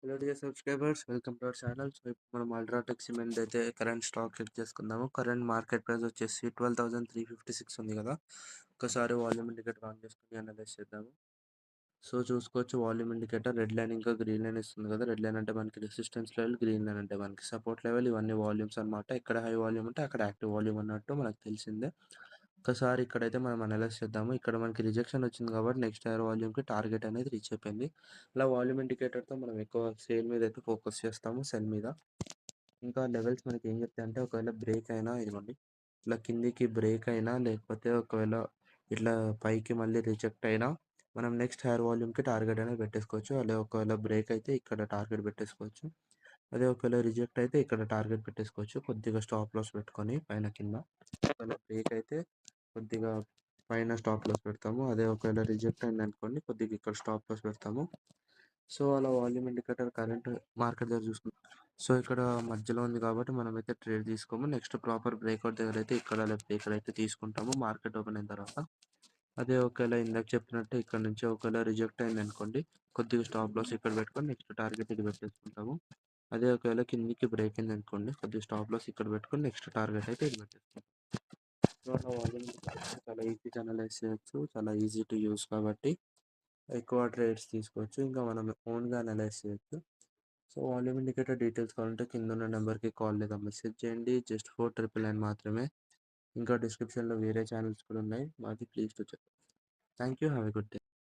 Hello dear subscribers, welcome to our channel. So ఇప్పుడు మనం UltraTech cement అయితే current stock check చేసుకుందాము. Current market price వచ్చేసి 12,356 ఉంది కదా. ఒకసారి వాల్యూమ్ ఇండికేటర్ ఆన్ చేసుకుని అనలైజ్ చేద్దాము. సో చూసుకోవచ్చు, వాల్యూమ్ ఇండికేటర్ రెడ్ లైన్ ఇంకా గ్రీన్ లైన్ ఇస్తుంది కదా. రెడ్ లైన్ అంటే మనకి రెసిస్టెన్స్ లెవెల్, గ్రీన్ లైన్ అంటే మనకి సపోర్ట్ లెవెల్. ఇవన్నీ వాల్యూమ్స్ అనమాట. ఎక్కడ హై వాల్యూమ్ ఉంటే అక్కడ యాక్టివ్ వాల్యూమ్ అన్నట్టు మనకు తెలిసిందే. ఒకసారి ఇక్కడైతే మనం అనలైజ్ చేద్దాము. ఇక్కడ మనకి రిజెక్షన్ వచ్చింది కాబట్టి నెక్స్ట్ హైయర్ వాల్యూమ్కి టార్గెట్ అనేది రీచ్ అయిపోయింది. ఇలా వాల్యూమ్ ఇండికేటర్తో మనం ఎక్కువ సేల్ మీద అయితే ఫోకస్ చేస్తాము, సెల్ మీద. ఇంకా లెవెల్స్ మనకి ఏం చెప్తాయి అంటే, ఒకవేళ బ్రేక్ అయినా ఇదిగోండి ఇట్లా కిందికి బ్రేక్ అయినా, లేకపోతే ఒకవేళ ఇట్లా పైకి మళ్ళీ రిజెక్ట్ అయినా మనం నెక్స్ట్ హైయర్ వాల్యూమ్కి టార్గెట్ అనేది పెట్టేసుకోవచ్చు. అదే ఒకవేళ బ్రేక్ అయితే ఇక్కడ టార్గెట్ పెట్టేసుకోవచ్చు. అదే ఒకవేళ రిజెక్ట్ అయితే ఇక్కడ టార్గెట్ పెట్టేసుకోవచ్చు, కొద్దిగా స్టాప్ లాస్ పెట్టుకొని పైన కింద. ఒకవేళ బ్రేక్ అయితే కొద్దిగా పైన స్టాప్ లాస్ పెడతాము. అదే ఒకవేళ రిజెక్ట్ అయింది అనుకోండి, కొద్దిగా ఇక్కడ స్టాప్ లాస్ పెడతాము. సో అలా వాల్యూమ్ ఇండికేటర్ కరెంట్ మార్కెట్ దగ్గర చూసుకుంటాం. సో ఇక్కడ మధ్యలో ఉంది కాబట్టి మనం అయితే ట్రేడ్ తీసుకోము. నెక్స్ట్ ప్రాపర్ బ్రేక్అవుట్ దగ్గర అయితే ఇక్కడ లేకపోతే ఇక్కడ అయితే తీసుకుంటాము మార్కెట్ ఓపెన్ అయిన తర్వాత. అదే ఒకవేళ ఇందాక చెప్పినట్టు ఇక్కడ నుంచి ఒకవేళ రిజెక్ట్ అయింది అనుకోండి, కొద్దిగా స్టాప్ లాస్ ఇక్కడ పెట్టుకొని నెక్స్ట్ టార్గెట్ ఇది పెట్టేసుకుంటాము. అదే ఒకవేళ కిందికి బ్రేక్ అయింది అనుకోండి, కొద్దిగా స్టాప్ లాస్ ఇక్కడ పెట్టుకొని నెక్స్ట్ టార్గెట్ అయితే ఇది పెట్టేసుకుంటాం. సో అలా వాల్యూమ్ చాలా ఈజీగా అనలైజ్ చేయొచ్చు, చాలా ఈజీ టు యూస్ కాబట్టి ఎక్కువ ట్రేడ్స్ తీసుకోవచ్చు. ఇంకా మనం ఓన్గా అనలైజ్ చేయొచ్చు. సో వాల్యూమ్ ఇండికేటర్ డీటెయిల్స్ కావాలంటే కింద ఉన్న నెంబర్కి కాల్ లేదా మెసేజ్ చేయండి. జస్ట్ 499 మాత్రమే. ఇంకా డిస్క్రిప్షన్లో వేరే ఛానల్స్ కూడా ఉన్నాయి, మాది please to check. Thank you, have a good day.